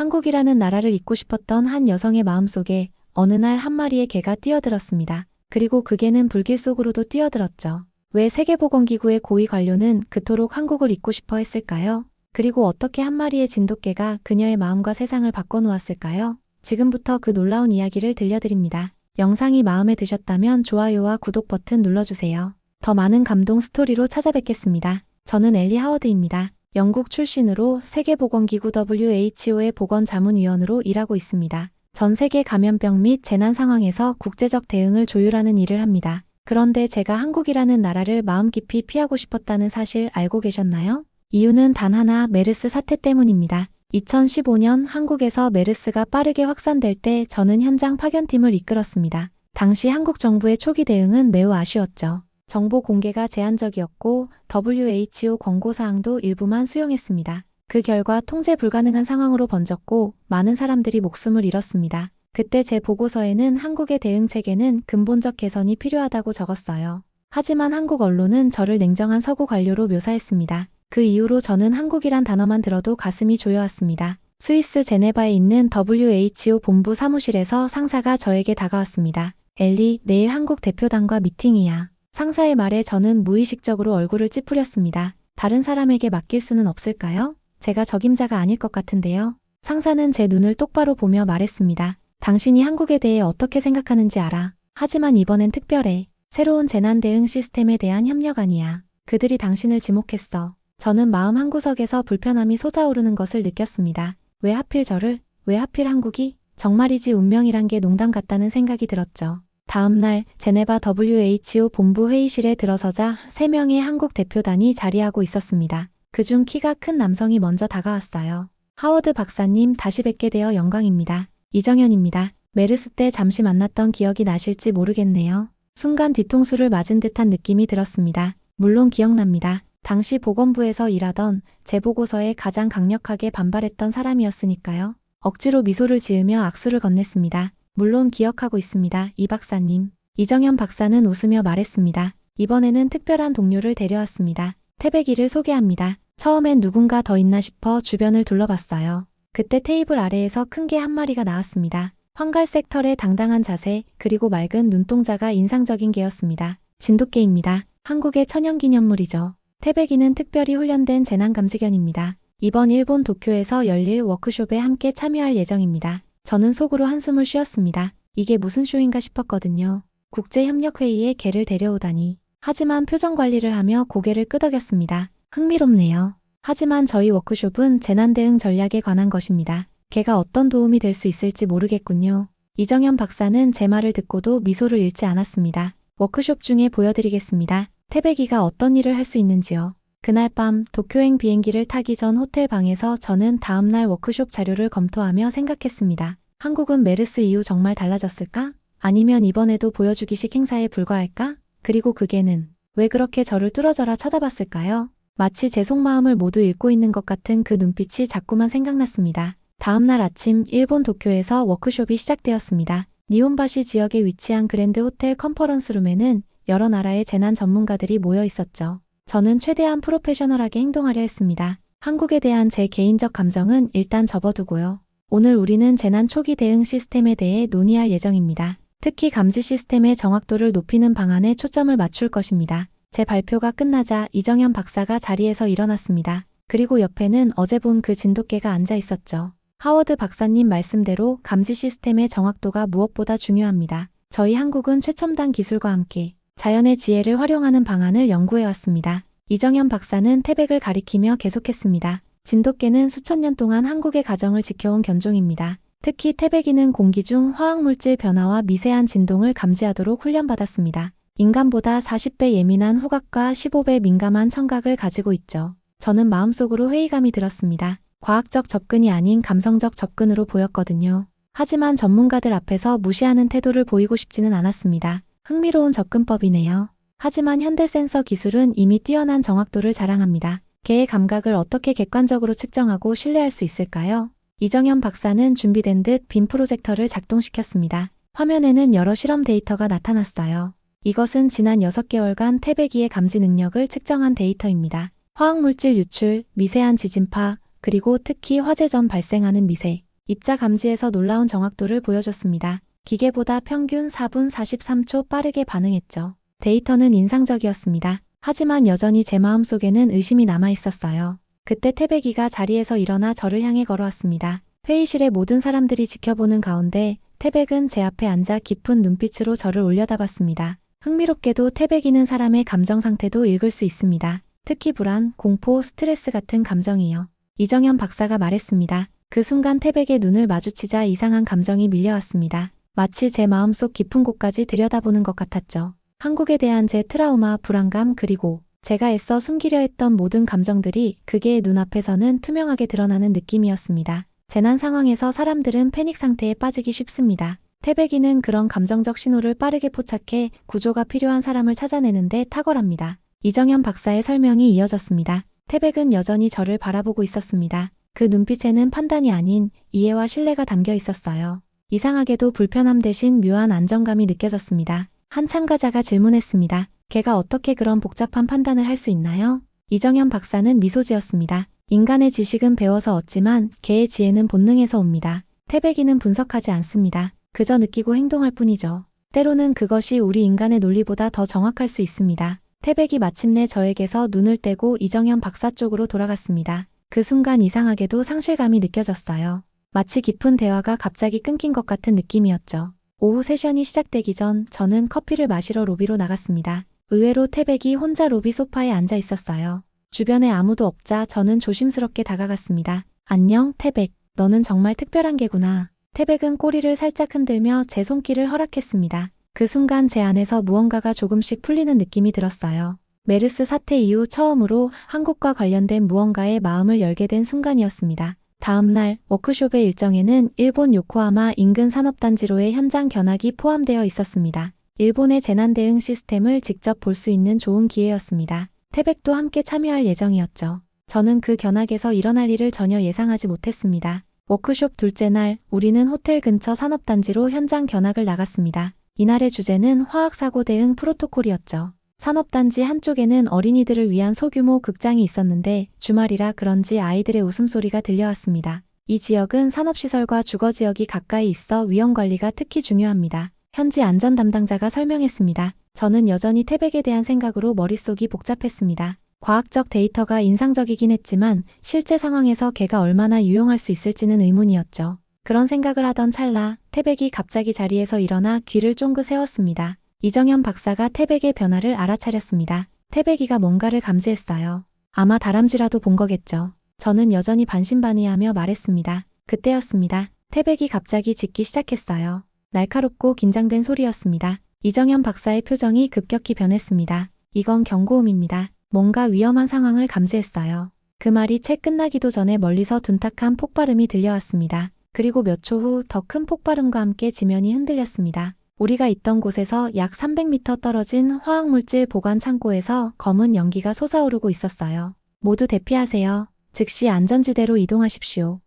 한국이라는 나라를 잊고 싶었던 한 여성의 마음속에 어느 날 한 마리의 개가 뛰어들었습니다. 그리고 그 개는 불길 속으로도 뛰어들었죠. 왜 세계보건기구의 고위 관료는 그토록 한국을 잊고 싶어 했을까요? 그리고 어떻게 한 마리의 진돗개가 그녀의 마음과 세상을 바꿔놓았을까요? 지금부터 그 놀라운 이야기를 들려드립니다. 영상이 마음에 드셨다면 좋아요와 구독 버튼 눌러주세요. 더 많은 감동 스토리로 찾아뵙겠습니다. 저는 엘리 하워드입니다. 영국 출신으로 세계보건기구 WHO의 보건자문위원으로 일하고 있습니다. 전 세계 감염병 및 재난 상황에서 국제적 대응을 조율하는 일을 합니다. 그런데 제가 한국이라는 나라를 마음 깊이 피하고 싶었다는 사실 알고 계셨나요? 이유는 단 하나, 메르스 사태 때문입니다. 2015년 한국에서 메르스가 빠르게 확산될 때 저는 현장 파견팀을 이끌었습니다. 당시 한국 정부의 초기 대응은 매우 아쉬웠죠. 정보 공개가 제한적이었고 WHO 권고사항도 일부만 수용했습니다. 그 결과 통제 불가능한 상황으로 번졌고 많은 사람들이 목숨을 잃었습니다. 그때 제 보고서에는 한국의 대응 체계는 근본적 개선이 필요하다고 적었어요. 하지만 한국 언론은 저를 냉정한 서구 관료로 묘사했습니다. 그 이후로 저는 한국이란 단어만 들어도 가슴이 조여왔습니다. 스위스 제네바에 있는 WHO 본부 사무실에서 상사가 저에게 다가왔습니다. 엘리, 내일 한국 대표단과 미팅이야. 상사의 말에 저는 무의식적으로 얼굴을 찌푸렸습니다. 다른 사람에게 맡길 수는 없을까요? 제가 적임자가 아닐 것 같은데요. 상사는 제 눈을 똑바로 보며 말했습니다. 당신이 한국에 대해 어떻게 생각하는지 알아. 하지만 이번엔 특별해. 새로운 재난 대응 시스템에 대한 협력안이야. 그들이 당신을 지목했어. 저는 마음 한구석에서 불편함이 솟아오르는 것을 느꼈습니다. 왜 하필 저를? 왜 하필 한국이? 정말이지 운명이란 게 농담 같다는 생각이 들었죠. 다음 날 제네바 WHO 본부 회의실에 들어서자 3명의 한국 대표단이 자리하고 있었습니다. 그중 키가 큰 남성이 먼저 다가왔어요. 하워드 박사님, 다시 뵙게 되어 영광입니다. 이정현입니다. 메르스 때 잠시 만났던 기억이 나실지 모르겠네요. 순간 뒤통수를 맞은 듯한 느낌이 들었습니다. 물론 기억납니다. 당시 보건부에서 일하던 제 보고서에 가장 강력하게 반발했던 사람이었으니까요. 억지로 미소를 지으며 악수를 건넸습니다. 물론 기억하고 있습니다, 이 박사님. 이정현 박사는 웃으며 말했습니다. 이번에는 특별한 동료를 데려왔습니다. 태백이를 소개합니다. 처음엔 누군가 더 있나 싶어 주변을 둘러봤어요. 그때 테이블 아래에서 큰 개 한 마리가 나왔습니다. 황갈색 털의 당당한 자세, 그리고 맑은 눈동자가 인상적인 개였습니다. 진돗개입니다. 한국의 천연기념물이죠. 태백이는 특별히 훈련된 재난감지견입니다. 이번 일본 도쿄에서 열릴 워크숍에 함께 참여할 예정입니다. 저는 속으로 한숨을 쉬었습니다. 이게 무슨 쇼인가 싶었거든요. 국제협력회의에 개를 데려오다니. 하지만 표정 관리를 하며 고개를 끄덕였습니다. 흥미롭네요. 하지만 저희 워크숍은 재난대응 전략에 관한 것입니다. 개가 어떤 도움이 될 수 있을지 모르겠군요. 이정현 박사는 제 말을 듣고도 미소를 잃지 않았습니다. 워크숍 중에 보여드리겠습니다. 태백이가 어떤 일을 할 수 있는지요. 그날 밤 도쿄행 비행기를 타기 전 호텔 방에서 저는 다음날 워크숍 자료를 검토하며 생각했습니다. 한국은 메르스 이후 정말 달라졌을까? 아니면 이번에도 보여주기식 행사에 불과할까? 그리고 그 개는 왜 그렇게 저를 뚫어져라 쳐다봤을까요? 마치 제 속마음을 모두 읽고 있는 것 같은 그 눈빛이 자꾸만 생각났습니다. 다음날 아침 일본 도쿄에서 워크숍이 시작되었습니다. 니혼바시 지역에 위치한 그랜드 호텔 컨퍼런스룸에는 여러 나라의 재난 전문가들이 모여 있었죠. 저는 최대한 프로페셔널하게 행동하려 했습니다. 한국에 대한 제 개인적 감정은 일단 접어두고요. 오늘 우리는 재난 초기 대응 시스템에 대해 논의할 예정입니다. 특히 감지 시스템의 정확도를 높이는 방안에 초점을 맞출 것입니다. 제 발표가 끝나자 이정현 박사가 자리에서 일어났습니다. 그리고 옆에는 어제 본 그 진돗개가 앉아 있었죠. 하워드 박사님 말씀대로 감지 시스템의 정확도가 무엇보다 중요합니다. 저희 한국은 최첨단 기술과 함께 자연의 지혜를 활용하는 방안을 연구해왔습니다. 이정현 박사는 태백을 가리키며 계속했습니다. 진돗개는 수천 년 동안 한국의 가정을 지켜온 견종입니다. 특히 태백이는 공기 중 화학물질 변화와 미세한 진동을 감지하도록 훈련받았습니다. 인간보다 40배 예민한 후각과 15배 민감한 청각을 가지고 있죠. 저는 마음속으로 회의감이 들었습니다. 과학적 접근이 아닌 감성적 접근으로 보였거든요. 하지만 전문가들 앞에서 무시하는 태도를 보이고 싶지는 않았습니다. 흥미로운 접근법이네요. 하지만 현대 센서 기술은 이미 뛰어난 정확도를 자랑합니다. 개의 감각을 어떻게 객관적으로 측정하고 신뢰할 수 있을까요? 이정현 박사는 준비된 듯 빔 프로젝터를 작동시켰습니다. 화면에는 여러 실험 데이터가 나타났어요. 이것은 지난 6개월간 태백이의 감지 능력을 측정한 데이터입니다. 화학물질 유출, 미세한 지진파, 그리고 특히 화재 전 발생하는 미세, 입자 감지에서 놀라운 정확도를 보여줬습니다. 기계보다 평균 4분 43초 빠르게 반응했죠. 데이터는 인상적이었습니다. 하지만 여전히 제 마음속에는 의심이 남아 있었어요. 그때 태백이가 자리에서 일어나 저를 향해 걸어왔습니다. 회의실의 모든 사람들이 지켜보는 가운데 태백은 제 앞에 앉아 깊은 눈빛으로 저를 올려다봤습니다. 흥미롭게도 태백이는 사람의 감정 상태도 읽을 수 있습니다. 특히 불안, 공포, 스트레스 같은 감정이요. 이정현 박사가 말했습니다. 그 순간 태백의 눈을 마주치자 이상한 감정이 밀려왔습니다. 마치 제 마음속 깊은 곳까지 들여다보는 것 같았죠. 한국에 대한 제 트라우마, 불안감, 그리고 제가 애써 숨기려 했던 모든 감정들이 그의 눈앞에서는 투명하게 드러나는 느낌이었습니다. 재난 상황에서 사람들은 패닉 상태에 빠지기 쉽습니다. 태백이는 그런 감정적 신호를 빠르게 포착해 구조가 필요한 사람을 찾아내는데 탁월합니다. 이정현 박사의 설명이 이어졌습니다. 태백은 여전히 저를 바라보고 있었습니다. 그 눈빛에는 판단이 아닌 이해와 신뢰가 담겨 있었어요. 이상하게도 불편함 대신 묘한 안정감이 느껴졌습니다. 한 참가자가 질문했습니다. 걔가 어떻게 그런 복잡한 판단을 할 수 있나요? 이정현 박사는 미소 지었습니다. 인간의 지식은 배워서 얻지만 개의 지혜는 본능에서 옵니다. 태백이는 분석하지 않습니다. 그저 느끼고 행동할 뿐이죠. 때로는 그것이 우리 인간의 논리보다 더 정확할 수 있습니다. 태백이 마침내 저에게서 눈을 떼고 이정현 박사 쪽으로 돌아갔습니다. 그 순간 이상하게도 상실감이 느껴졌어요. 마치 깊은 대화가 갑자기 끊긴 것 같은 느낌이었죠. 오후 세션이 시작되기 전 저는 커피를 마시러 로비로 나갔습니다. 의외로 태백이 혼자 로비 소파에 앉아 있었어요. 주변에 아무도 없자 저는 조심스럽게 다가갔습니다. 안녕, 태백. 너는 정말 특별한 개구나. 태백은 꼬리를 살짝 흔들며 제 손길을 허락했습니다. 그 순간 제 안에서 무언가가 조금씩 풀리는 느낌이 들었어요. 메르스 사태 이후 처음으로 한국과 관련된 무언가에 마음을 열게 된 순간이었습니다. 다음 날 워크숍의 일정에는 일본 요코하마 인근 산업단지로의 현장 견학이 포함되어 있었습니다. 일본의 재난 대응 시스템을 직접 볼 수 있는 좋은 기회였습니다. 태백도 함께 참여할 예정이었죠. 저는 그 견학에서 일어날 일을 전혀 예상하지 못했습니다. 워크숍 둘째 날, 우리는 호텔 근처 산업단지로 현장 견학을 나갔습니다. 이날의 주제는 화학사고 대응 프로토콜이었죠. 산업단지 한쪽에는 어린이들을 위한 소규모 극장이 있었는데 주말이라 그런지 아이들의 웃음소리가 들려왔습니다. 이 지역은 산업시설과 주거지역이 가까이 있어 위험관리가 특히 중요합니다. 현지 안전 담당자가 설명했습니다. 저는 여전히 태백에 대한 생각으로 머릿속이 복잡했습니다. 과학적 데이터가 인상적이긴 했지만 실제 상황에서 걔가 얼마나 유용할 수 있을지는 의문이었죠. 그런 생각을 하던 찰나 태백이 갑자기 자리에서 일어나 귀를 쫑긋 세웠습니다. 이정현 박사가 태백의 변화를 알아차렸습니다. 태백이가 뭔가를 감지했어요. 아마 다람쥐라도 본 거겠죠. 저는 여전히 반신반의하며 말했습니다. 그때였습니다. 태백이 갑자기 짖기 시작했어요. 날카롭고 긴장된 소리였습니다. 이정현 박사의 표정이 급격히 변했습니다. 이건 경고음입니다. 뭔가 위험한 상황을 감지했어요. 그 말이 채 끝나기도 전에 멀리서 둔탁한 폭발음이 들려왔습니다. 그리고 몇 초 후 더 큰 폭발음과 함께 지면이 흔들렸습니다. 우리가 있던 곳에서 약 300m 떨어진 화학물질 보관 창고에서 검은 연기가 솟아오르고 있었어요. 모두 대피하세요. 즉시 안전지대로 이동하십시오.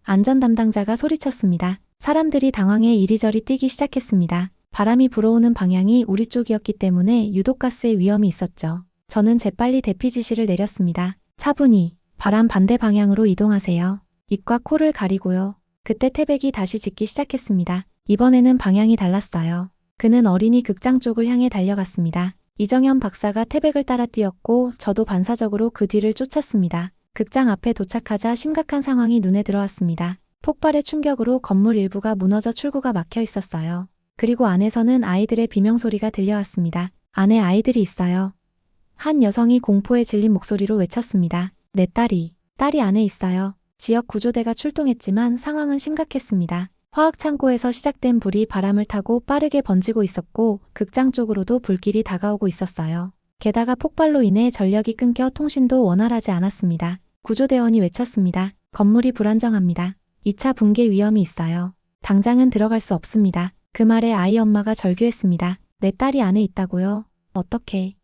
안전 담당자가 소리쳤습니다. 사람들이 당황해 이리저리 뛰기 시작했습니다. 바람이 불어오는 방향이 우리 쪽이었기 때문에 유독가스의 위험이 있었죠. 저는 재빨리 대피 지시를 내렸습니다. 차분히 바람 반대 방향으로 이동하세요. 입과 코를 가리고요. 그때 태백이 다시 짖기 시작했습니다. 이번에는 방향이 달랐어요. 그는 어린이 극장 쪽을 향해 달려갔습니다. 이정현 박사가 태백을 따라 뛰었고 저도 반사적으로 그 뒤를 쫓았습니다. 극장 앞에 도착하자 심각한 상황이 눈에 들어왔습니다. 폭발의 충격으로 건물 일부가 무너져 출구가 막혀 있었어요. 그리고 안에서는 아이들의 비명소리가 들려왔습니다. 안에 아이들이 있어요. 한 여성이 공포에 질린 목소리로 외쳤습니다. 내 딸이 안에 있어요. 지역 구조대가 출동했지만 상황은 심각했습니다. 화학창고에서 시작된 불이 바람을 타고 빠르게 번지고 있었고 극장 쪽으로도 불길이 다가오고 있었어요. 게다가 폭발로 인해 전력이 끊겨 통신도 원활하지 않았습니다. 구조대원이 외쳤습니다. 건물이 불안정합니다. 2차 붕괴 위험이 있어요. 당장은 들어갈 수 없습니다. 그 말에 아이 엄마가 절규했습니다. 내 딸이 안에 있다고요? 어떻게?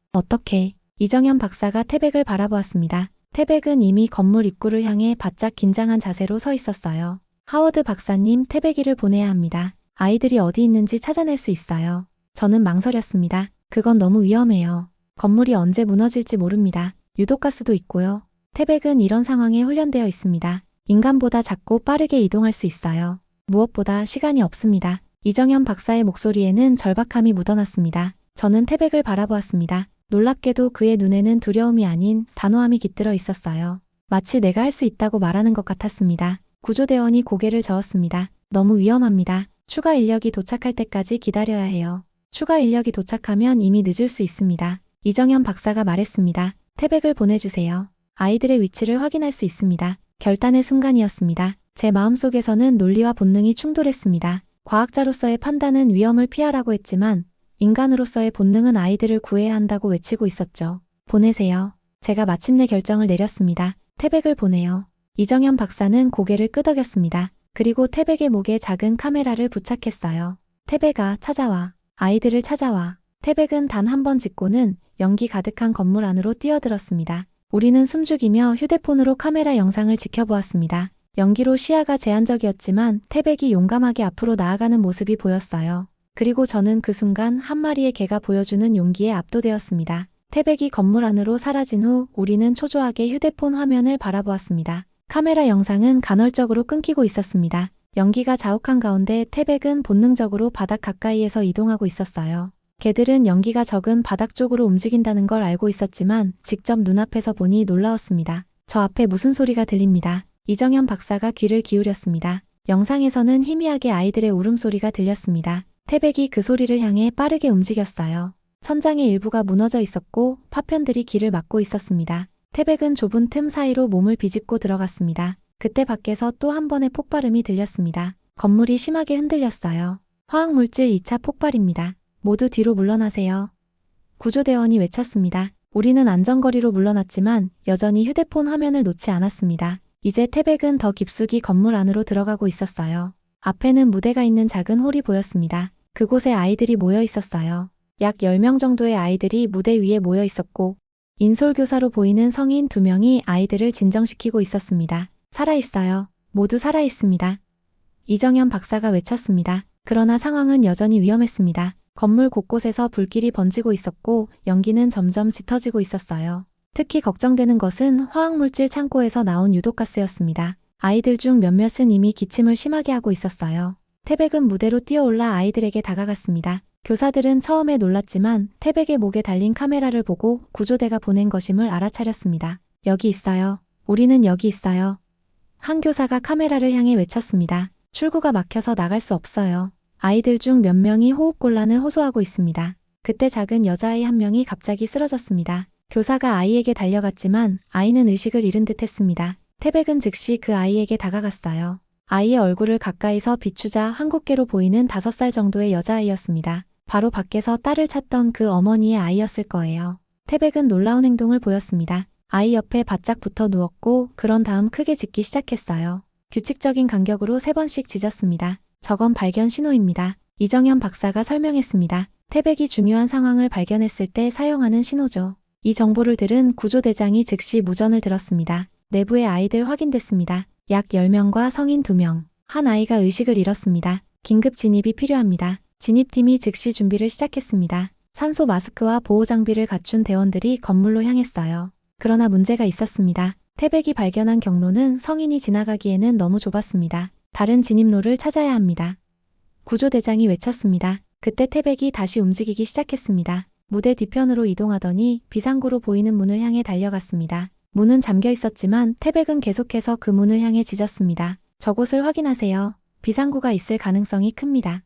이정현 박사가 태백을 바라보았습니다. 태백은 이미 건물 입구를 향해 바짝 긴장한 자세로 서 있었어요. 하워드 박사님, 태백이를 보내야 합니다. 아이들이 어디 있는지 찾아낼 수 있어요. 저는 망설였습니다. 그건 너무 위험해요. 건물이 언제 무너질지 모릅니다. 유독가스도 있고요. 태백은 이런 상황에 훈련되어 있습니다. 인간보다 작고 빠르게 이동할 수 있어요. 무엇보다 시간이 없습니다. 이정현 박사의 목소리에는 절박함이 묻어났습니다. 저는 태백을 바라보았습니다. 놀랍게도 그의 눈에는 두려움이 아닌 단호함이 깃들어 있었어요. 마치 내가 할 수 있다고 말하는 것 같았습니다. 구조대원이 고개를 저었습니다. 너무 위험합니다. 추가 인력이 도착할 때까지 기다려야 해요. 추가 인력이 도착하면 이미 늦을 수 있습니다. 이정현 박사가 말했습니다. 태백을 보내주세요. 아이들의 위치를 확인할 수 있습니다. 결단의 순간이었습니다. 제 마음속에서는 논리와 본능이 충돌했습니다. 과학자로서의 판단은 위험을 피하라고 했지만 인간으로서의 본능은 아이들을 구해야 한다고 외치고 있었죠. 보내세요. 제가 마침내 결정을 내렸습니다. 태백을 보내요. 이정현 박사는 고개를 끄덕였습니다. 그리고 태백의 목에 작은 카메라를 부착했어요. 태백아, 찾아와. 아이들을 찾아와. 태백은 단 한 번 짚고는 연기 가득한 건물 안으로 뛰어들었습니다. 우리는 숨죽이며 휴대폰으로 카메라 영상을 지켜보았습니다. 연기로 시야가 제한적이었지만 태백이 용감하게 앞으로 나아가는 모습이 보였어요. 그리고 저는 그 순간 한 마리의 개가 보여주는 용기에 압도되었습니다. 태백이 건물 안으로 사라진 후 우리는 초조하게 휴대폰 화면을 바라보았습니다. 카메라 영상은 간헐적으로 끊기고 있었습니다. 연기가 자욱한 가운데 태백은 본능적으로 바닥 가까이에서 이동하고 있었어요. 개들은 연기가 적은 바닥 쪽으로 움직인다는 걸 알고 있었지만 직접 눈앞에서 보니 놀라웠습니다. 저 앞에 무슨 소리가 들립니다. 이정현 박사가 귀를 기울였습니다. 영상에서는 희미하게 아이들의 울음소리가 들렸습니다. 태백이 그 소리를 향해 빠르게 움직였어요. 천장의 일부가 무너져 있었고 파편들이 길을 막고 있었습니다. 태백은 좁은 틈 사이로 몸을 비집고 들어갔습니다. 그때 밖에서 또 한 번의 폭발음이 들렸습니다. 건물이 심하게 흔들렸어요. 화학물질 2차 폭발입니다. 모두 뒤로 물러나세요. 구조대원이 외쳤습니다. 우리는 안전거리로 물러났지만 여전히 휴대폰 화면을 놓지 않았습니다. 이제 태백은 더 깊숙이 건물 안으로 들어가고 있었어요. 앞에는 무대가 있는 작은 홀이 보였습니다. 그곳에 아이들이 모여 있었어요. 약 10명 정도의 아이들이 무대 위에 모여 있었고 인솔교사로 보이는 성인 2명이 아이들을 진정시키고 있었습니다. 살아있어요. 모두 살아있습니다. 이정현 박사가 외쳤습니다. 그러나 상황은 여전히 위험했습니다. 건물 곳곳에서 불길이 번지고 있었고 연기는 점점 짙어지고 있었어요. 특히 걱정되는 것은 화학물질 창고에서 나온 유독가스였습니다. 아이들 중 몇몇은 이미 기침을 심하게 하고 있었어요. 태백은 무대로 뛰어올라 아이들에게 다가갔습니다. 교사들은 처음에 놀랐지만 태백의 목에 달린 카메라를 보고 구조대가 보낸 것임을 알아차렸습니다. 여기 있어요. 우리는 여기 있어요. 한 교사가 카메라를 향해 외쳤습니다. 출구가 막혀서 나갈 수 없어요. 아이들 중 몇 명이 호흡곤란을 호소하고 있습니다. 그때 작은 여자아이 한 명이 갑자기 쓰러졌습니다. 교사가 아이에게 달려갔지만 아이는 의식을 잃은 듯 했습니다. 태백은 즉시 그 아이에게 다가갔어요. 아이의 얼굴을 가까이서 비추자 한국계로 보이는 5살 정도의 여자아이였습니다. 바로 밖에서 딸을 찾던 그 어머니의 아이였을 거예요. 태백은 놀라운 행동을 보였습니다. 아이 옆에 바짝 붙어 누웠고 그런 다음 크게 짖기 시작했어요. 규칙적인 간격으로 3번씩 짖었습니다. 저건 발견 신호입니다. 이정현 박사가 설명했습니다. 태백이 중요한 상황을 발견했을 때 사용하는 신호죠. 이 정보를 들은 구조대장이 즉시 무전을 들었습니다. 내부의 아이들 확인됐습니다. 약 10명과 성인 2명. 한 아이가 의식을 잃었습니다. 긴급 진입이 필요합니다. 진입팀이 즉시 준비를 시작했습니다. 산소 마스크와 보호 장비를 갖춘 대원들이 건물로 향했어요. 그러나 문제가 있었습니다. 태백이 발견한 경로는 성인이 지나가기에는 너무 좁았습니다. 다른 진입로를 찾아야 합니다. 구조대장이 외쳤습니다. 그때 태백이 다시 움직이기 시작했습니다. 무대 뒤편으로 이동하더니 비상구로 보이는 문을 향해 달려갔습니다. 문은 잠겨 있었지만 태백은 계속해서 그 문을 향해 짖었습니다. 저곳을 확인하세요. 비상구가 있을 가능성이 큽니다.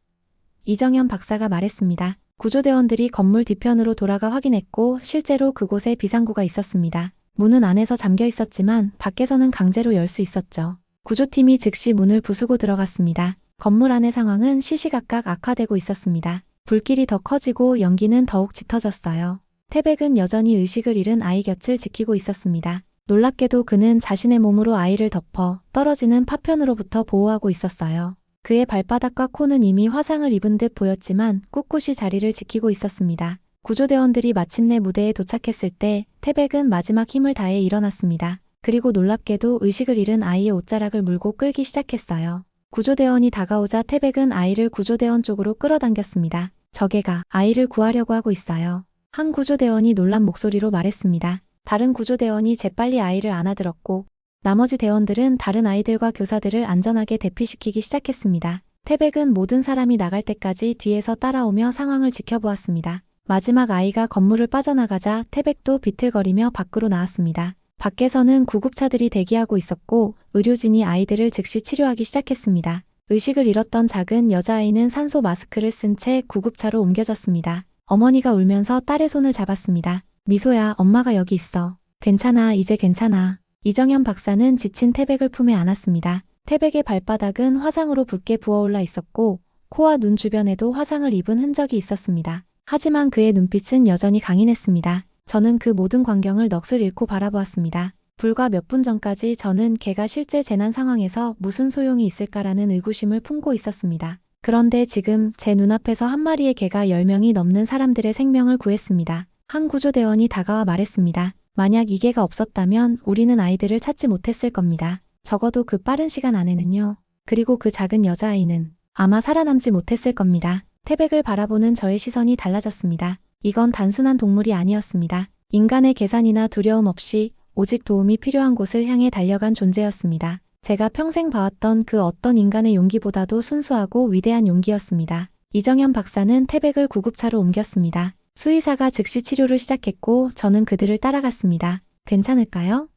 이정현 박사가 말했습니다. 구조대원들이 건물 뒤편으로 돌아가 확인했고 실제로 그곳에 비상구가 있었습니다. 문은 안에서 잠겨 있었지만 밖에서는 강제로 열 수 있었죠. 구조팀이 즉시 문을 부수고 들어갔습니다. 건물 안의 상황은 시시각각 악화되고 있었습니다. 불길이 더 커지고 연기는 더욱 짙어졌어요. 태백은 여전히 의식을 잃은 아이 곁을 지키고 있었습니다. 놀랍게도 그는 자신의 몸으로 아이를 덮어 떨어지는 파편으로부터 보호하고 있었어요. 그의 발바닥과 코는 이미 화상을 입은 듯 보였지만 꿋꿋이 자리를 지키고 있었습니다. 구조대원들이 마침내 무대에 도착했을 때 태백은 마지막 힘을 다해 일어났습니다. 그리고 놀랍게도 의식을 잃은 아이의 옷자락을 물고 끌기 시작했어요. 구조대원이 다가오자 태백은 아이를 구조대원 쪽으로 끌어당겼습니다. 저개가 아이를 구하려고 하고 있어요. 한 구조대원이 놀란 목소리로 말했습니다. 다른 구조대원이 재빨리 아이를 안아들었고 나머지 대원들은 다른 아이들과 교사들을 안전하게 대피시키기 시작했습니다. 태백은 모든 사람이 나갈 때까지 뒤에서 따라오며 상황을 지켜보았습니다. 마지막 아이가 건물을 빠져나가자 태백도 비틀거리며 밖으로 나왔습니다. 밖에서는 구급차들이 대기하고 있었고 의료진이 아이들을 즉시 치료하기 시작했습니다. 의식을 잃었던 작은 여자아이는 산소 마스크를 쓴 채 구급차로 옮겨졌습니다. 어머니가 울면서 딸의 손을 잡았습니다. 미소야, 엄마가 여기 있어. 괜찮아, 이제 괜찮아. 이정현 박사는 지친 태백을 품에 안았습니다. 태백의 발바닥은 화상으로 붉게 부어올라 있었고 코와 눈 주변에도 화상을 입은 흔적이 있었습니다. 하지만 그의 눈빛은 여전히 강인했습니다. 저는 그 모든 광경을 넋을 잃고 바라보았습니다. 불과 몇 분 전까지 저는 걔가 실제 재난 상황에서 무슨 소용이 있을까라는 의구심을 품고 있었습니다. 그런데 지금 제 눈앞에서 한 마리의 개가 10명이 넘는 사람들의 생명을 구했습니다. 한 구조대원이 다가와 말했습니다. 만약 이 개가 없었다면 우리는 아이들을 찾지 못했을 겁니다. 적어도 그 빠른 시간 안에는요. 그리고 그 작은 여자아이는 아마 살아남지 못했을 겁니다. 태백을 바라보는 저의 시선이 달라졌습니다. 이건 단순한 동물이 아니었습니다. 인간의 계산이나 두려움 없이 오직 도움이 필요한 곳을 향해 달려간 존재였습니다. 제가 평생 봐왔던 그 어떤 인간의 용기보다도 순수하고 위대한 용기였습니다. 이정현 박사는 태백을 구급차로 옮겼습니다. 수의사가 즉시 치료를 시작했고 저는 그들을 따라갔습니다. 괜찮을까요?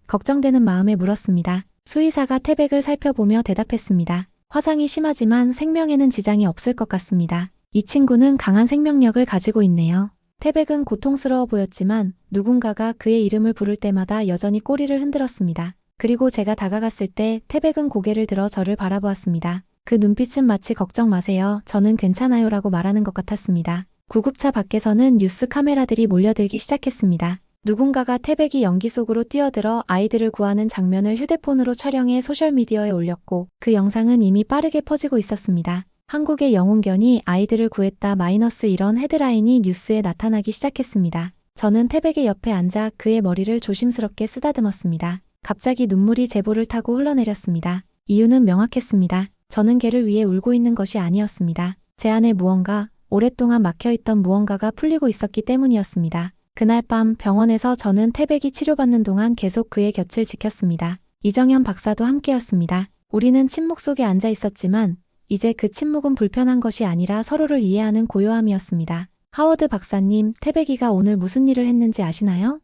걱정되는 마음에 물었습니다. 수의사가 태백을 살펴보며 대답했습니다. 화상이 심하지만 생명에는 지장이 없을 것 같습니다. 이 친구는 강한 생명력을 가지고 있네요. 태백은 고통스러워 보였지만 누군가가 그의 이름을 부를 때마다 여전히 꼬리를 흔들었습니다. 그리고 제가 다가갔을 때 태백은 고개를 들어 저를 바라보았습니다. 그 눈빛은 마치 걱정 마세요. 저는 괜찮아요 라고 말하는 것 같았습니다. 구급차 밖에서는 뉴스 카메라들이 몰려들기 시작했습니다. 누군가가 태백이 연기 속으로 뛰어들어 아이들을 구하는 장면을 휴대폰으로 촬영해 소셜미디어에 올렸고 그 영상은 이미 빠르게 퍼지고 있었습니다. 한국의 영웅견이 아이들을 구했다 마이너스 이런 헤드라인이 뉴스에 나타나기 시작했습니다. 저는 태백의 옆에 앉아 그의 머리를 조심스럽게 쓰다듬었습니다. 갑자기 눈물이 제 볼을 타고 흘러내렸습니다. 이유는 명확했습니다. 저는 걔를 위해 울고 있는 것이 아니었습니다. 제 안에 무언가, 오랫동안 막혀있던 무언가가 풀리고 있었기 때문이었습니다. 그날 밤 병원에서 저는 태백이 치료받는 동안 계속 그의 곁을 지켰습니다. 이정현 박사도 함께였습니다. 우리는 침묵 속에 앉아 있었지만 이제 그 침묵은 불편한 것이 아니라 서로를 이해하는 고요함이었습니다. 하워드 박사님, 태백이가 오늘 무슨 일을 했는지 아시나요?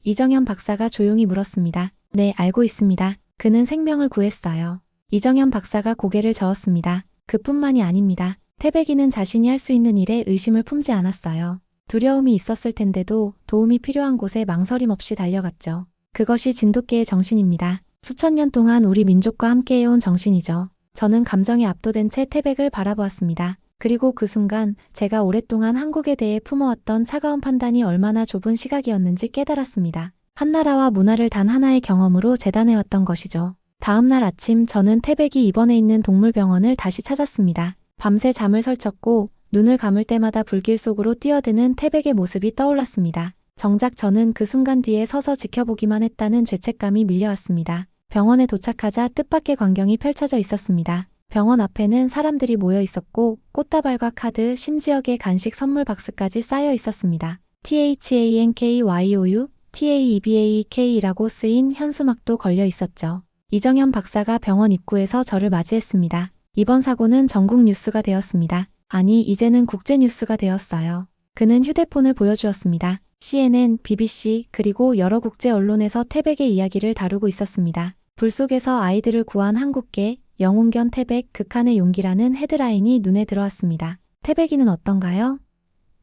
이정현 박사가 조용히 물었습니다. 네, 알고 있습니다. 그는 생명을 구했어요. 이정현 박사가 고개를 저었습니다. 그뿐만이 아닙니다. 태백이는 자신이 할 수 있는 일에 의심을 품지 않았어요. 두려움이 있었을 텐데도 도움이 필요한 곳에 망설임 없이 달려갔죠. 그것이 진돗개의 정신입니다. 수천 년 동안 우리 민족과 함께해온 정신이죠. 저는 감정에 압도된 채 태백을 바라보았습니다. 그리고 그 순간 제가 오랫동안 한국에 대해 품어왔던 차가운 판단이 얼마나 좁은 시각이었는지 깨달았습니다. 한나라와 문화를 단 하나의 경험으로 재단해왔던 것이죠. 다음 날 아침 저는 태백이 입원해 있는 동물병원을 다시 찾았습니다. 밤새 잠을 설쳤고 눈을 감을 때마다 불길 속으로 뛰어드는 태백의 모습이 떠올랐습니다. 정작 저는 그 순간 뒤에 서서 지켜보기만 했다는 죄책감이 밀려왔습니다. 병원에 도착하자 뜻밖의 광경이 펼쳐져 있었습니다. 병원 앞에는 사람들이 모여 있었고 꽃다발과 카드, 심지어 개 간식 선물 박스까지 쌓여 있었습니다. THANKYOU, TAEBAK라고 쓰인 현수막도 걸려 있었죠. 이정현 박사가 병원 입구에서 저를 맞이했습니다. 이번 사고는 전국 뉴스가 되었습니다. 아니, 이제는 국제 뉴스가 되었어요. 그는 휴대폰을 보여주었습니다. CNN, BBC, 그리고 여러 국제 언론에서 태백의 이야기를 다루고 있었습니다. 불 속에서 아이들을 구한 한국계, 영웅견 태백, 극한의 용기라는 헤드라인이 눈에 들어왔습니다. 태백이는 어떤가요?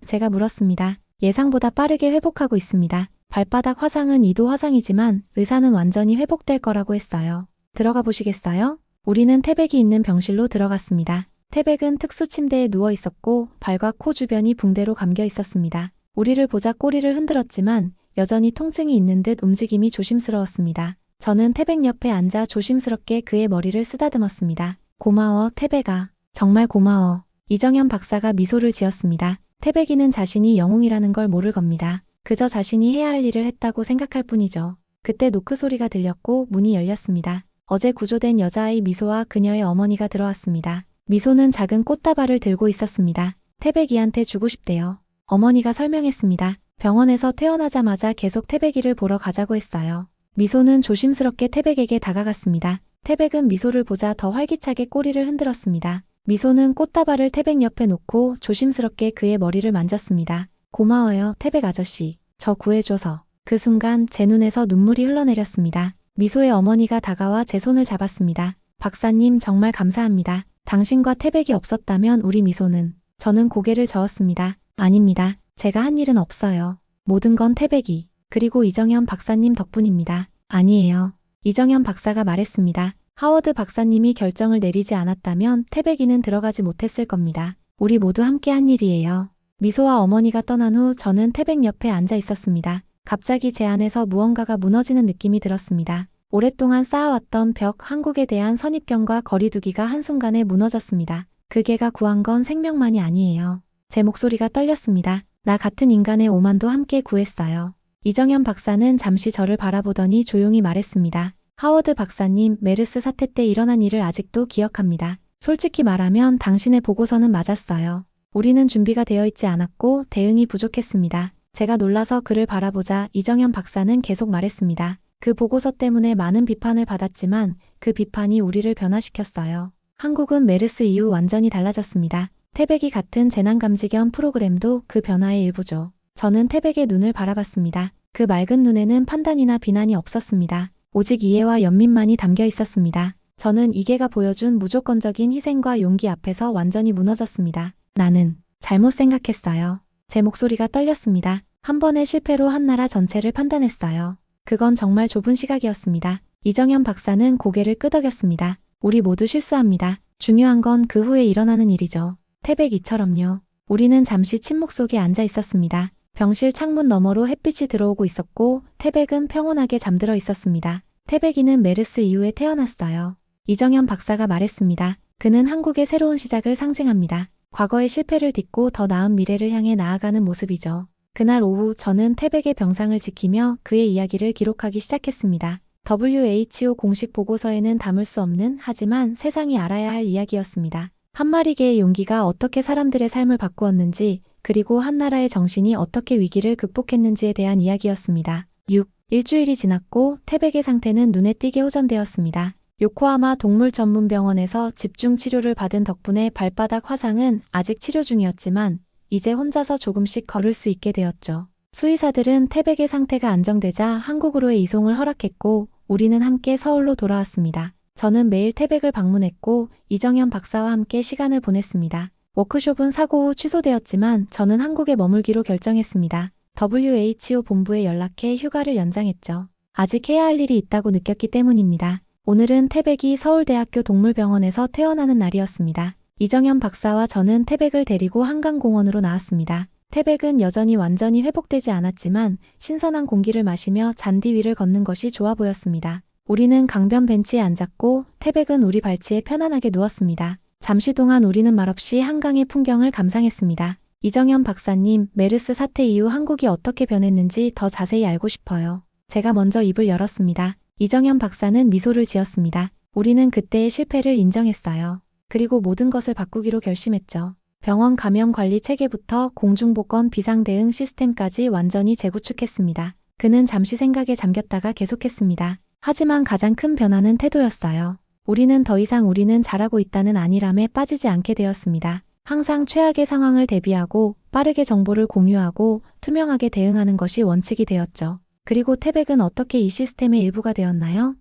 제가 물었습니다. 예상보다 빠르게 회복하고 있습니다. 발바닥 화상은 2도 화상이지만 의사는 완전히 회복될 거라고 했어요. 들어가 보시겠어요? 우리는 태백이 있는 병실로 들어갔습니다. 태백은 특수 침대에 누워 있었고 발과 코 주변이 붕대로 감겨 있었습니다. 우리를 보자 꼬리를 흔들었지만 여전히 통증이 있는 듯 움직임이 조심스러웠습니다. 저는 태백 옆에 앉아 조심스럽게 그의 머리를 쓰다듬었습니다. 고마워, 태백아. 정말 고마워. 이정현 박사가 미소를 지었습니다. 태백이는 자신이 영웅이라는 걸 모를 겁니다. 그저 자신이 해야 할 일을 했다고 생각할 뿐이죠. 그때 노크 소리가 들렸고 문이 열렸습니다. 어제 구조된 여자아이 미소와 그녀의 어머니가 들어왔습니다. 미소는 작은 꽃다발을 들고 있었습니다. 태백이한테 주고 싶대요. 어머니가 설명했습니다. 병원에서 퇴원하자마자 계속 태백이를 보러 가자고 했어요. 미소는 조심스럽게 태백에게 다가갔습니다. 태백은 미소를 보자 더 활기차게 꼬리를 흔들었습니다. 미소는 꽃다발을 태백 옆에 놓고 조심스럽게 그의 머리를 만졌습니다. 고마워요, 태백 아저씨. 저 구해줘서. 그 순간 제 눈에서 눈물이 흘러내렸습니다. 미소의 어머니가 다가와 제 손을 잡았습니다. 박사님 정말 감사합니다. 당신과 태백이 없었다면 우리 미소는. 저는 고개를 저었습니다. 아닙니다. 제가 한 일은 없어요. 모든 건 태백이. 그리고 이정현 박사님 덕분입니다. 아니에요. 이정현 박사가 말했습니다. 하워드 박사님이 결정을 내리지 않았다면 태백이는 들어가지 못했을 겁니다. 우리 모두 함께 한 일이에요. 미소와 어머니가 떠난 후 저는 태백 옆에 앉아 있었습니다. 갑자기 제 안에서 무언가가 무너지는 느낌이 들었습니다. 오랫동안 쌓아왔던 벽, 한국에 대한 선입견과 거리두기가 한순간에 무너졌습니다. 그 개가 구한 건 생명만이 아니에요. 제 목소리가 떨렸습니다. 나 같은 인간의 오만도 함께 구했어요. 이정현 박사는 잠시 저를 바라보더니 조용히 말했습니다. 하워드 박사님, 메르스 사태 때 일어난 일을 아직도 기억합니다. 솔직히 말하면 당신의 보고서는 맞았어요. 우리는 준비가 되어 있지 않았고 대응이 부족했습니다. 제가 놀라서 그를 바라보자 이정현 박사는 계속 말했습니다. 그 보고서 때문에 많은 비판을 받았지만 그 비판이 우리를 변화시켰어요. 한국은 메르스 이후 완전히 달라졌습니다. 태백이 같은 재난감지견 프로그램도 그 변화의 일부죠. 저는 태백의 눈을 바라봤습니다. 그 맑은 눈에는 판단이나 비난이 없었습니다. 오직 이해와 연민만이 담겨 있었습니다. 저는 이 개가 보여준 무조건적인 희생과 용기 앞에서 완전히 무너졌습니다. 나는 잘못 생각했어요. 제 목소리가 떨렸습니다. 한 번의 실패로 한 나라 전체를 판단했어요. 그건 정말 좁은 시각이었습니다. 이정현 박사는 고개를 끄덕였습니다. 우리 모두 실수합니다. 중요한 건 그 후에 일어나는 일이죠. 태백이처럼요. 우리는 잠시 침묵 속에 앉아 있었습니다. 병실 창문 너머로 햇빛이 들어오고 있었고 태백은 평온하게 잠들어 있었습니다. 태백이는 메르스 이후에 태어났어요. 이정현 박사가 말했습니다. 그는 한국의 새로운 시작을 상징합니다. 과거의 실패를 딛고 더 나은 미래를 향해 나아가는 모습이죠. 그날 오후 저는 태백의 병상을 지키며 그의 이야기를 기록하기 시작했습니다. WHO 공식 보고서에는 담을 수 없는 하지만 세상이 알아야 할 이야기였습니다. 한 마리 개의 용기가 어떻게 사람들의 삶을 바꾸었는지 그리고 한 나라의 정신이 어떻게 위기를 극복했는지에 대한 이야기였습니다. 6. 일주일이 지났고 태백의 상태는 눈에 띄게 호전되었습니다. 요코하마 동물전문병원에서 집중 치료를 받은 덕분에 발바닥 화상은 아직 치료 중이었지만 이제 혼자서 조금씩 걸을 수 있게 되었죠. 수의사들은 태백의 상태가 안정되자 한국으로의 이송을 허락했고 우리는 함께 서울로 돌아왔습니다. 저는 매일 태백을 방문했고 이정현 박사와 함께 시간을 보냈습니다. 워크숍은 사고 후 취소되었지만 저는 한국에 머물기로 결정했습니다. WHO 본부에 연락해 휴가를 연장했죠. 아직 해야 할 일이 있다고 느꼈기 때문입니다. 오늘은 태백이 서울대학교 동물병원에서 퇴원하는 날이었습니다. 이정현 박사와 저는 태백을 데리고 한강공원으로 나왔습니다. 태백은 여전히 완전히 회복되지 않았지만 신선한 공기를 마시며 잔디 위를 걷는 것이 좋아 보였습니다. 우리는 강변 벤치에 앉았고 태백은 우리 발치에 편안하게 누웠습니다. 잠시 동안 우리는 말없이 한강의 풍경을 감상했습니다. 이정현 박사님, 메르스 사태 이후 한국이 어떻게 변했는지 더 자세히 알고 싶어요. 제가 먼저 입을 열었습니다. 이정현 박사는 미소를 지었습니다. 우리는 그때의 실패를 인정했어요. 그리고 모든 것을 바꾸기로 결심했죠. 병원 감염 관리 체계부터 공중보건 비상 대응 시스템까지 완전히 재구축했습니다. 그는 잠시 생각에 잠겼다가 계속했습니다. 하지만 가장 큰 변화는 태도였어요. 우리는 더 이상 우리는 잘하고 있다는 안일함에 빠지지 않게 되었습니다. 항상 최악의 상황을 대비하고 빠르게 정보를 공유하고 투명하게 대응하는 것이 원칙이 되었죠. 그리고 태백은 어떻게 이 시스템의 일부가 되었나요?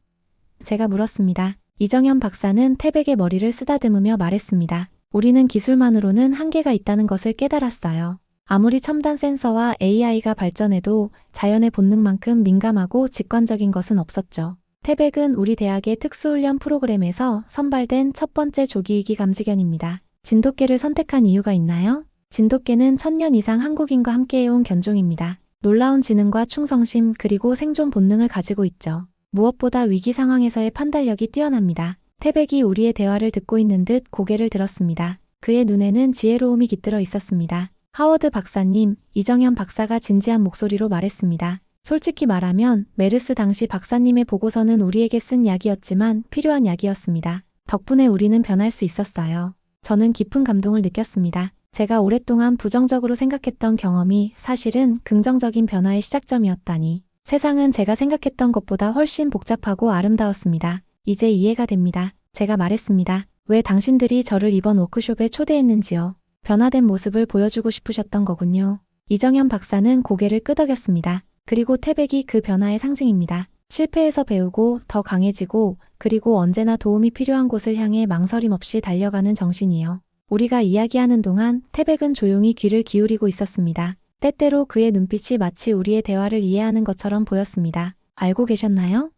제가 물었습니다. 이정현 박사는 태백의 머리를 쓰다듬으며 말했습니다. 우리는 기술만으로는 한계가 있다는 것을 깨달았어요. 아무리 첨단 센서와 AI가 발전해도 자연의 본능만큼 민감하고 직관적인 것은 없었죠. 태백은 우리 대학의 특수훈련 프로그램에서 선발된 첫 번째 조기위기 감지견입니다. 진돗개를 선택한 이유가 있나요? 진돗개는 1000년 이상 한국인과 함께해온 견종입니다. 놀라운 지능과 충성심 그리고 생존 본능을 가지고 있죠. 무엇보다 위기 상황에서의 판단력이 뛰어납니다. 태백이 우리의 대화를 듣고 있는 듯 고개를 들었습니다. 그의 눈에는 지혜로움이 깃들어 있었습니다. 하워드 박사님, 이정현 박사가 진지한 목소리로 말했습니다. 솔직히 말하면 메르스 당시 박사님의 보고서는 우리에게 쓴 약이었지만 필요한 약이었습니다. 덕분에 우리는 변할 수 있었어요. 저는 깊은 감동을 느꼈습니다. 제가 오랫동안 부정적으로 생각했던 경험이 사실은 긍정적인 변화의 시작점이었다니. 세상은 제가 생각했던 것보다 훨씬 복잡하고 아름다웠습니다. 이제 이해가 됩니다. 제가 말했습니다. 왜 당신들이 저를 이번 워크숍에 초대했는지요. 변화된 모습을 보여주고 싶으셨던 거군요. 이정현 박사는 고개를 끄덕였습니다. 그리고 태백이 그 변화의 상징입니다. 실패에서 배우고 더 강해지고 그리고 언제나 도움이 필요한 곳을 향해 망설임 없이 달려가는 정신이요. 우리가 이야기하는 동안 태백은 조용히 귀를 기울이고 있었습니다. 때때로 그의 눈빛이 마치 우리의 대화를 이해하는 것처럼 보였습니다. 알고 계셨나요?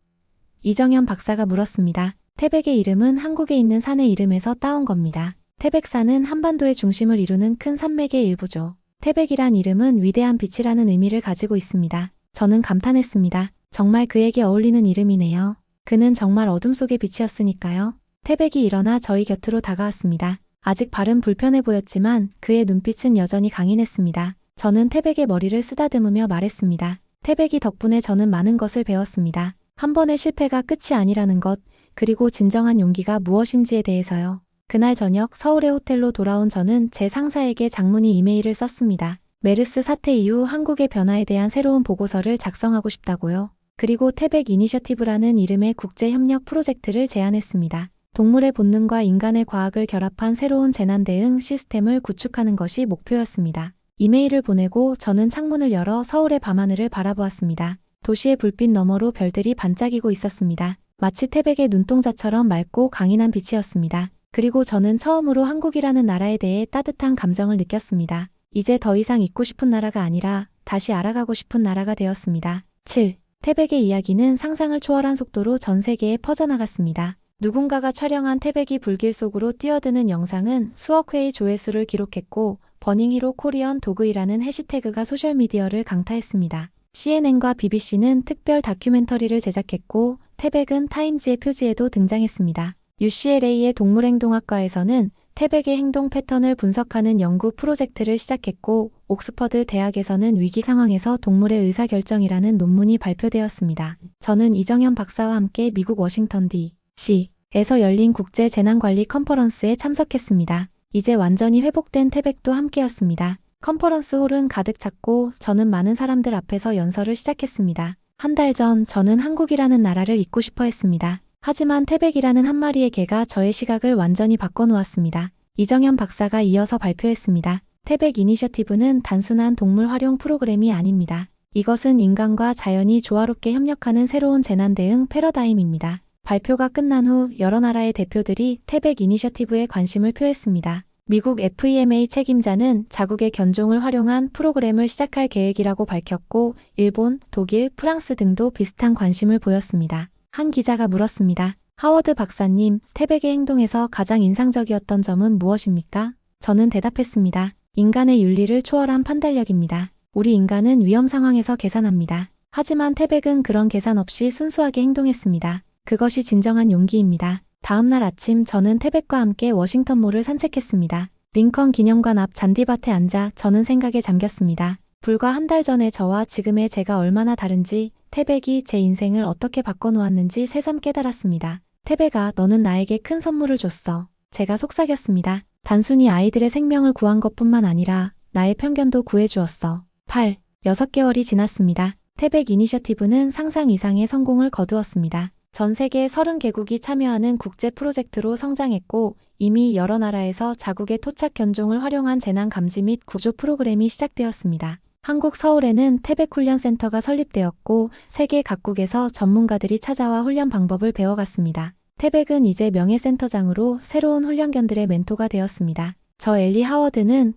이정현 박사가 물었습니다. 태백의 이름은 한국에 있는 산의 이름에서 따온 겁니다. 태백산은 한반도의 중심을 이루는 큰 산맥의 일부죠. 태백이란 이름은 위대한 빛이라는 의미를 가지고 있습니다. 저는 감탄했습니다. 정말 그에게 어울리는 이름이네요. 그는 정말 어둠 속의 빛이었으니까요. 태백이 일어나 저희 곁으로 다가왔습니다. 아직 발은 불편해 보였지만 그의 눈빛은 여전히 강인했습니다. 저는 태백의 머리를 쓰다듬으며 말했습니다. 태백이 덕분에 저는 많은 것을 배웠습니다. 한 번의 실패가 끝이 아니라는 것, 그리고 진정한 용기가 무엇인지에 대해서요. 그날 저녁 서울의 호텔로 돌아온 저는 제 상사에게 장문의 이메일을 썼습니다. 메르스 사태 이후 한국의 변화에 대한 새로운 보고서를 작성하고 싶다고요. 그리고 태백 이니셔티브라는 이름의 국제협력 프로젝트를 제안했습니다. 동물의 본능과 인간의 과학을 결합한 새로운 재난 대응 시스템을 구축하는 것이 목표였습니다. 이메일을 보내고 저는 창문을 열어 서울의 밤하늘을 바라보았습니다. 도시의 불빛 너머로 별들이 반짝이고 있었습니다. 마치 태백의 눈동자처럼 맑고 강인한 빛이었습니다. 그리고 저는 처음으로 한국이라는 나라에 대해 따뜻한 감정을 느꼈습니다. 이제 더 이상 잊고 싶은 나라가 아니라 다시 알아가고 싶은 나라가 되었습니다. 7. 태백의 이야기는 상상을 초월한 속도로 전 세계에 퍼져나갔습니다. 누군가가 촬영한 태백이 불길 속으로 뛰어드는 영상은 수억 회의 조회수를 기록했고 버닝히로 코리언 도그이라는 해시태그가 소셜미디어를 강타했습니다. CNN과 BBC는 특별 다큐멘터리를 제작했고 태백은 타임지의 표지에도 등장했습니다. UCLA의 동물행동학과에서는 태백의 행동 패턴을 분석하는 연구 프로젝트를 시작했고 옥스퍼드 대학에서는 위기 상황에서 동물의 의사결정이라는 논문이 발표되었습니다. 저는 이정현 박사와 함께 미국 워싱턴 D.C.에서 열린 국제 재난관리 컨퍼런스에 참석했습니다. 이제 완전히 회복된 태백도 함께였습니다. 컨퍼런스 홀은 가득 찼고 저는 많은 사람들 앞에서 연설을 시작했습니다. 한 달 전 저는 한국이라는 나라를 잊고 싶어 했습니다. 하지만 태백이라는 한 마리의 개가 저의 시각을 완전히 바꿔놓았습니다. 이정현 박사가 이어서 발표했습니다. 태백 이니셔티브는 단순한 동물 활용 프로그램이 아닙니다. 이것은 인간과 자연이 조화롭게 협력하는 새로운 재난 대응 패러다임입니다. 발표가 끝난 후 여러 나라의 대표들이 태백 이니셔티브에 관심을 표했습니다. 미국 FEMA 책임자는 자국의 견종을 활용한 프로그램을 시작할 계획이라고 밝혔고 일본, 독일, 프랑스 등도 비슷한 관심을 보였습니다. 한 기자가 물었습니다. 하워드 박사님, 태백의 행동에서 가장 인상적이었던 점은 무엇입니까? 저는 대답했습니다. 인간의 윤리를 초월한 판단력입니다. 우리 인간은 위험 상황에서 계산합니다. 하지만 태백은 그런 계산 없이 순수하게 행동했습니다. 그것이 진정한 용기입니다. 다음 날 아침 저는 태백과 함께 워싱턴몰을 산책했습니다. 링컨 기념관 앞 잔디밭에 앉아 저는 생각에 잠겼습니다. 불과 한 달 전의 저와 지금의 제가 얼마나 다른지, 태백이 제 인생을 어떻게 바꿔놓았는지 새삼 깨달았습니다. 태백아, 너는 나에게 큰 선물을 줬어. 제가 속삭였습니다. 단순히 아이들의 생명을 구한 것뿐만 아니라 나의 편견도 구해주었어. 8. 6개월이 지났습니다. 태백 이니셔티브는 상상 이상의 성공을 거두었습니다. 전 세계 30개국이 참여하는 국제 프로젝트로 성장했고 이미 여러 나라에서 자국의 토착 견종을 활용한 재난 감지 및 구조 프로그램이 시작되었습니다. 한국 서울에는 태백 훈련센터가 설립되었고 세계 각국에서 전문가들이 찾아와 훈련 방법을 배워갔습니다. 태백은 이제 명예센터장으로 새로운 훈련견들의 멘토가 되었습니다. 저 엘리 하워드는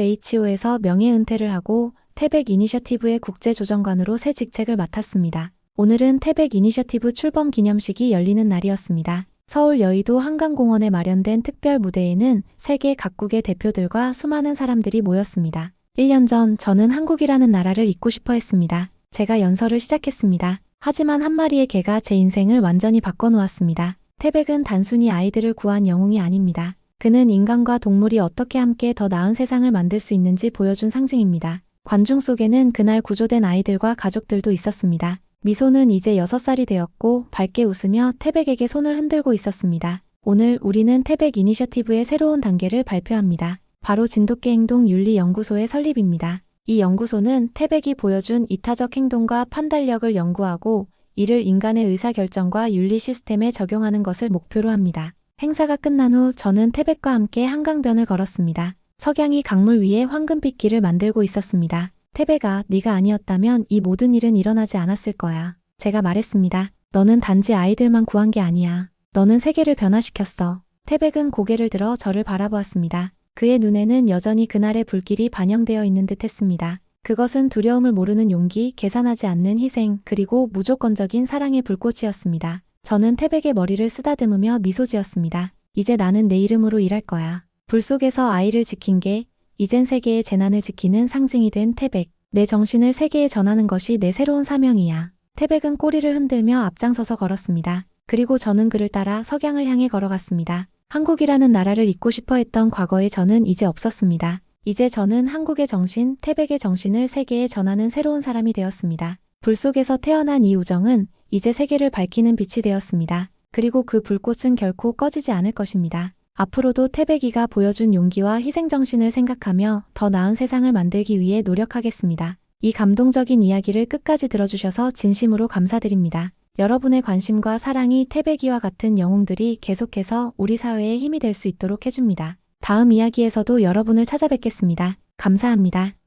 WHO에서 명예은퇴를 하고 태백 이니셔티브의 국제조정관으로 새 직책을 맡았습니다. 오늘은 태백 이니셔티브 출범 기념식이 열리는 날이었습니다. 서울 여의도 한강공원에 마련된 특별 무대에는 세계 각국의 대표들과 수많은 사람들이 모였습니다. 1년 전 저는 한국이라는 나라를 잊고 싶어 했습니다. 제가 연설을 시작했습니다. 하지만 한 마리의 개가 제 인생을 완전히 바꿔놓았습니다. 태백은 단순히 아이들을 구한 영웅이 아닙니다. 그는 인간과 동물이 어떻게 함께 더 나은 세상을 만들 수 있는지 보여준 상징입니다. 관중 속에는 그날 구조된 아이들과 가족들도 있었습니다. 미소는 이제 6살이 되었고 밝게 웃으며 태백에게 손을 흔들고 있었습니다. 오늘 우리는 태백 이니셔티브의 새로운 단계를 발표합니다. 바로 진돗개 행동 윤리 연구소의 설립입니다. 이 연구소는 태백이 보여준 이타적 행동과 판단력을 연구하고 이를 인간의 의사결정과 윤리 시스템에 적용하는 것을 목표로 합니다. 행사가 끝난 후 저는 태백과 함께 한강변을 걸었습니다. 석양이 강물 위에 황금빛 길을 만들고 있었습니다. 태백아, 네가 아니었다면 이 모든 일은 일어나지 않았을 거야. 제가 말했습니다. 너는 단지 아이들만 구한 게 아니야. 너는 세계를 변화시켰어. 태백은 고개를 들어 저를 바라보았습니다. 그의 눈에는 여전히 그날의 불길이 반영되어 있는 듯 했습니다. 그것은 두려움을 모르는 용기, 계산하지 않는 희생, 그리고 무조건적인 사랑의 불꽃이었습니다. 저는 태백의 머리를 쓰다듬으며 미소 지었습니다. 이제 나는 내 이름으로 일할 거야. 불 속에서 아이를 지킨 게 이젠 세계의 재난을 지키는 상징이 된 태백. 내 정신을 세계에 전하는 것이 내 새로운 사명이야. 태백은 꼬리를 흔들며 앞장서서 걸었습니다. 그리고 저는 그를 따라 석양을 향해 걸어갔습니다. 한국이라는 나라를 잊고 싶어 했던 과거의 저는 이제 없었습니다. 이제 저는 한국의 정신, 태백의 정신을 세계에 전하는 새로운 사람이 되었습니다. 불 속에서 태어난 이 우정은 이제 세계를 밝히는 빛이 되었습니다. 그리고 그 불꽃은 결코 꺼지지 않을 것입니다. 앞으로도 태백이가 보여준 용기와 희생정신을 생각하며 더 나은 세상을 만들기 위해 노력하겠습니다. 이 감동적인 이야기를 끝까지 들어주셔서 진심으로 감사드립니다. 여러분의 관심과 사랑이 태백이와 같은 영웅들이 계속해서 우리 사회에 힘이 될 수 있도록 해줍니다. 다음 이야기에서도 여러분을 찾아뵙겠습니다. 감사합니다.